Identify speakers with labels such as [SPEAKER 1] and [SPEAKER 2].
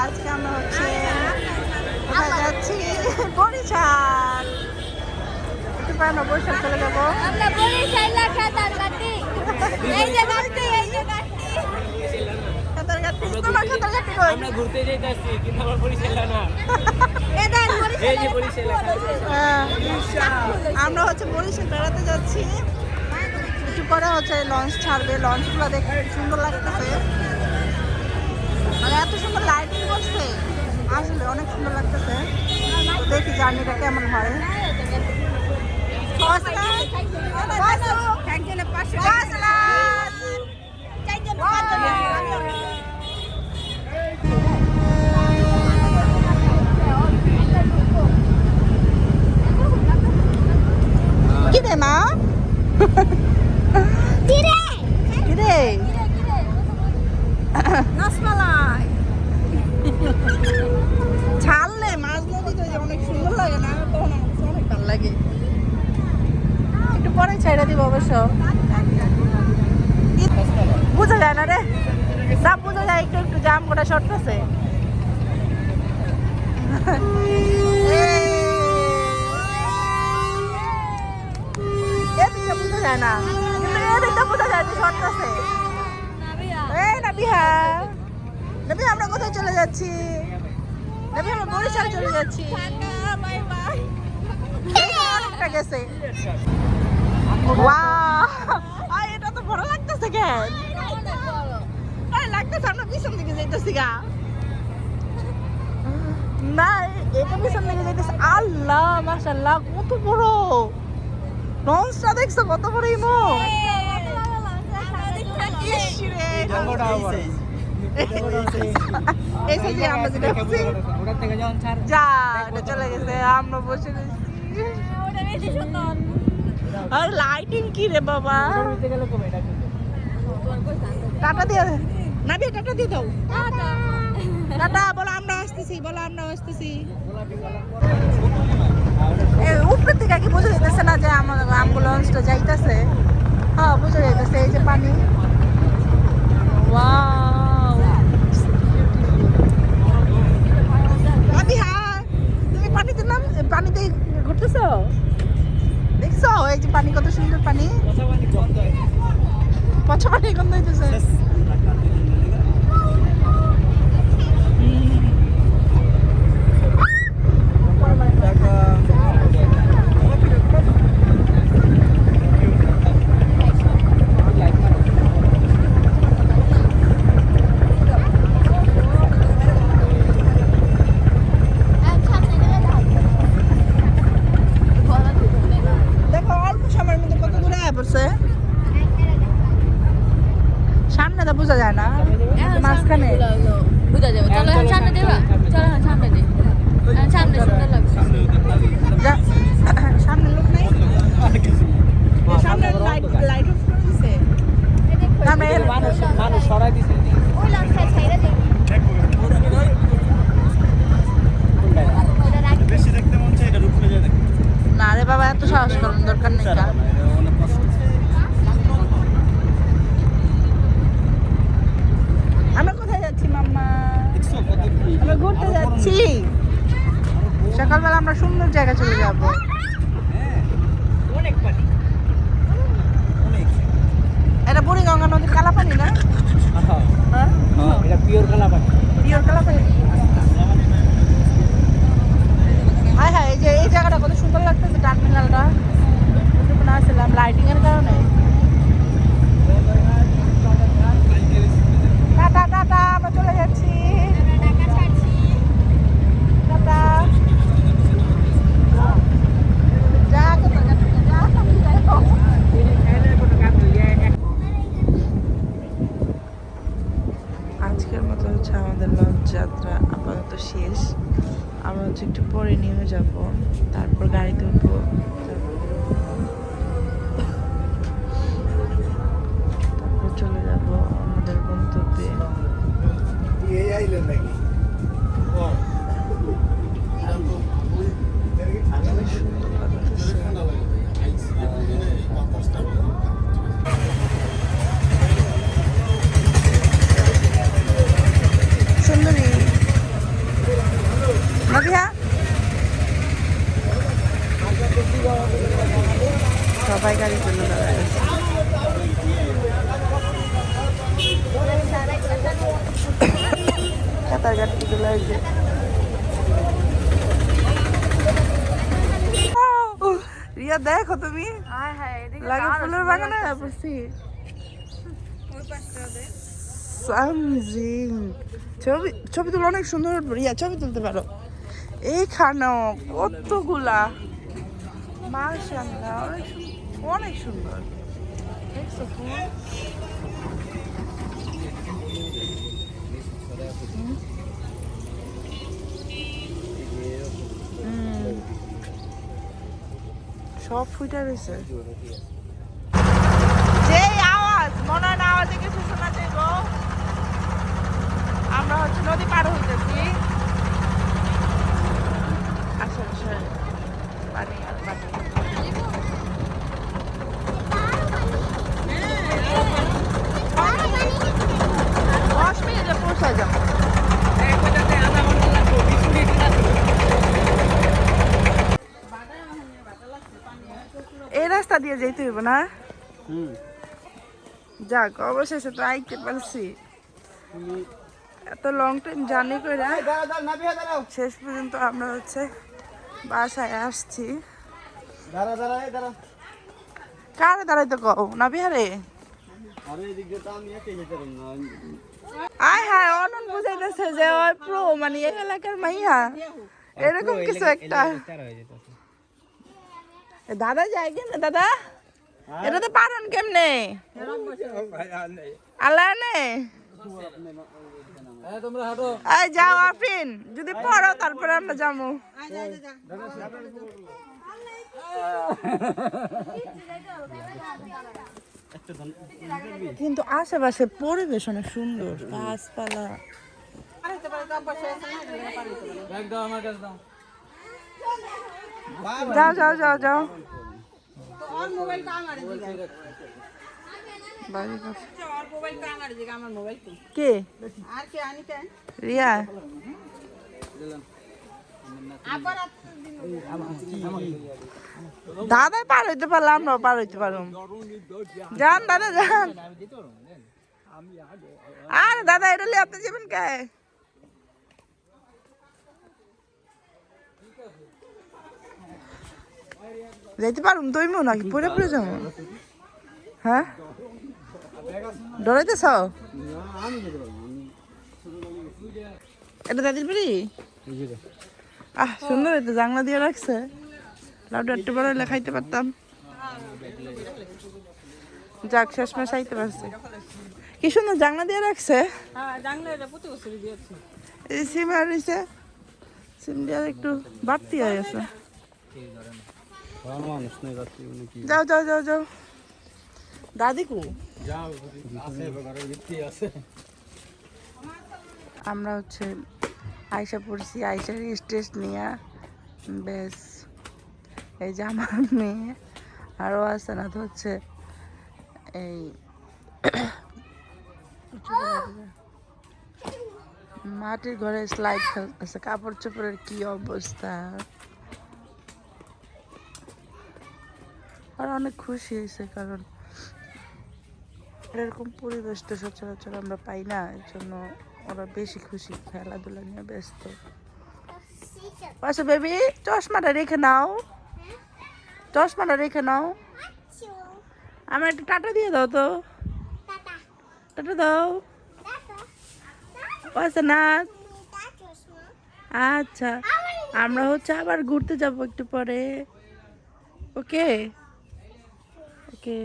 [SPEAKER 1] আজকে আমরা হচ্ছে কোথায় যাচ্ছি? বরিশাল। একটু পরে আমরা বরিশাল চলে যাবো।
[SPEAKER 2] আমরা বরিশাল সাঁতারকাটি। এই যে গাড়ি, এই যে গাড়ি।
[SPEAKER 1] সাঁতারকাটি, তোমার সাঁতারকাটি কই?
[SPEAKER 3] আমরা ঘুরতে যাইতাছি কিন্তু আমার বরিশাল না।
[SPEAKER 2] এদার
[SPEAKER 3] এই যে বরিশাল।
[SPEAKER 1] আমরা হচ্ছে বরিশাল বেড়াতে যাচ্ছি। একটু পরে হচ্ছে লঞ্চ ছাড়বে। লঞ্চগুলো দেখতে সুন্দর লাগতেছে, মানে এত সুন্দর লাইটিং করছে, আসলে অনেক সুন্দর লাগতেছে। দেখি জার্নিটা কেমন হয়। কি রে মা? কি রে?
[SPEAKER 2] রসমালাই
[SPEAKER 1] ছাড়লে মাছ নদীতে যে অনেক সুন্দর লাগে না, তখন আমার কাছে অনেক ভালো লাগে। একটু পরে ছেড়ে দিব অবশ্য, বুঝা যায় না রে, যা বুঝা যায় একটু একটু জাম গোটা শর্ট আছে। এদিকটা বুঝা যায় না, কিন্তু এদিকটা বুঝা যায় যে শর্ট আছে। এই নাবিহা, নাবিহা আমরা কোথায় চলে যাচ্ছি? নাবিহা আমরা বরিশাল চলে যাচ্ছি।
[SPEAKER 2] Bye bye.
[SPEAKER 1] অনেকটা গেছে। ওয়াও, এটা তো বড় লাগতেছে কেন? লাগতেছে আমরা পিছন দিকে যাইতেছি গা। না, এটা পিছন দিকে যাইতেছে। আল্লাহ মাশাআল্লাহ, কত বড় লঞ্চটা দেখছো, কত বড় ইমো। এই সাইজে আমরা যেটা দেখছি,
[SPEAKER 3] ওটার থেকে যখন ছাড়
[SPEAKER 1] যা এটা চলে গেছে, আমরা বসে রয়েছি।
[SPEAKER 2] ওটা বেশি সুন্দর।
[SPEAKER 1] আর লাইটিং কি রে বাবা।
[SPEAKER 3] ঘুরতে গেলে কবে এটা কিন্তু
[SPEAKER 1] টাটা দিয়ে নাবি, টাটা দিয়ে দাও।
[SPEAKER 2] টাটা।
[SPEAKER 1] টাটা বলো, আমরা আসতেছি, বলো আমরা আসতেছি। উপর থেকে কি বোঝা যাইতেছে না যে আমার অ্যাম্বুলেন্সটা যাইতেছে? হ্যাঁ বোঝা যাইতেছে, এই যে পানি। ওয়াও, নাবি হ্যাঁ, তুমি পানিতে নাম, পানিতে ঘুরতেছো, দেখছো এই যে পানি, কত সুন্দর পানি। পচা পানি গন্ধ হইতেছে। দেখো অল্প সময়ের মধ্যে কত দূরে আয় পড়ছে। সামনে তো বোঝা যায় না, মাঝখানে।
[SPEAKER 2] বুঝা যাবে। চলো এখন সামনে দেবা, চলো এখন সামনে দে। সামনে সুন্দর লাগছে।
[SPEAKER 1] যা- সামনে লোক নাই, সামনে লাইট লাইট অফ করে দিছে।
[SPEAKER 3] মানুষ সরাই দিছে।
[SPEAKER 2] ওই লঞ্চটা ছাইরা দে। ওটা রাখি।
[SPEAKER 4] বেশি দেখতে মন চাই, এটা রূপে যায় দেখতে।
[SPEAKER 1] না রে বাবা, এত সাহস করার দরকার নেই।
[SPEAKER 4] এটা অনেক কষ্ট।
[SPEAKER 1] আমরা কোথায় যাচ্ছি মাম্মা?
[SPEAKER 4] দেখছো কত কি?
[SPEAKER 1] আমরা ঘুরতে যাচ্ছি। সকালবেলা আমরা সুন্দর জায়গা চলে যাব।
[SPEAKER 4] হ্যাঁ,
[SPEAKER 3] অনেক পানি।
[SPEAKER 4] অনেক।
[SPEAKER 1] এটা বুড়িগঙ্গা নদীর কালা পানি না? হ্যাঁ,
[SPEAKER 3] এটা পিওর কালা পানি।
[SPEAKER 1] পিওর কালা পানি। হ্যাঁ হ্যাঁ, এই যে এই জায়গাটা কত সুন্দর লাগতেছে, টার্মিনালটা। ওখানে আসলাম লাইটিং এর কারণে। টাটা টাটা, আমরা চলে যাচ্ছি।
[SPEAKER 2] ঢাকা ছাড়ছি।
[SPEAKER 1] টাটা। যা কোথায় যাচ্ছি, যা আমি যাই হোক। আজকের মতো হচ্ছে আমাদের লঞ্চ যাত্রা আপাতত শেষ। আমরা হচ্ছে একটু পরে নিয়ে যাব, তারপর গাড়িতে উঠবো। তারপর চলে যাব আমাদের গন্তব্যে।
[SPEAKER 4] এই আইলেন নাকি?
[SPEAKER 1] সুন্দর লাগতেছে। সুন্দরী সাঁতার কাটতে চলে আসবে। রিয়া দেখো তুমি
[SPEAKER 2] হায় হায় এদিকে
[SPEAKER 1] লাগা ফুলের বাগানে বসছি। সামজিং ছবি ছবি তুলে অনেক সুন্দর উঠবে। রিয়া ছবি তুলতে পারো। এইখানেও কতগুলা মাশাআল্লাহ অনেক সুন্দর। দেখছো ফুল? সব ফুটে রয়েছে। যে আওয়াজ মনে হয় না আওয়াজে কিছু শোনা যাইব। আমরা হচ্ছে নদী পার হইতেছি। আশেপাশে পানি আর পানি। 10 মিনিটে পৌঁছা যাবো। এই রাস্তা দিয়ে যেতে হইব না? যাক অবশেষে তো আইতে পারছি। এত লং টাইম জার্নি করে শেষ পর্যন্ত আমরা হচ্ছে বাসায় আসছি। কারে দাঁড়াইতে কও না বিহারে? আয় হায় অনন বুঝাইতেছে যে ওই প্রো মানে এই এলাকার মাইয়া এরকম কিছু একটা। দাদা যায় কেন দাদা? এটা তো পারেন কেমনে? আল্লাহ নে এই যাও আফরিন যদি পড়ো তারপরে আমরা যাবো। কিন্তু আশেপাশে পরিবেশ অনেক সুন্দর, গাছপালা। যাও যাও যাও যাও। কে রিয়া? দাদা পার হইতে পারলাম, আমরাও পার হইতে পারলাম। যান দাদা যান। আর দাদা এটা লিয়ে আপনি যাবেন কে? যাইতে পারুম তুইমো নাকি পরে পরে যাবো? হ্যাঁ ডরাইতেছ? এটা দাদির বাড়ি? সুন্দর হইতো, জাংলা দিয়ে রাখছে। লাউডা একটু বড় হলে খাইতে পারতাম। যাক শেষমেশ আইতে পারছে। কি সুন্দর জাংলা দিয়ে রাখছে। এই সিম আর রয়েছে, সিম দিয়ে একটু বাড়তি হয়ে গেছে। যাও যাও যাও যাও। দাদি কো? আমরা হচ্ছে আয়সা পড়ছি, আয়সার স্টেজ নিয়ে বেশ। এই যে আমার মেয়ে আরও আছে না তো হচ্ছে এই মাটির ঘরে স্লাইড খেলতেছে। কাপড় চোপড়ের কি অবস্থা। আর অনেক খুশি হয়েছে কারণ এরকম পরিবেশ তো সচরাচর আমরা পাই না, এর জন্য ওরা বেশি খুশি, খেলাধুলা নিয়ে ব্যস্ত। আচ্ছা বেবি চশমাটা রেখে নাও, চশমাটা রেখে নাও। আমার একটু টাটা দিয়ে দাও তো, টাটা দাও। আচ্ছা না আচ্ছা আমরা হচ্ছে আবার ঘুরতে যাবো একটু পরে। ওকে ওকে।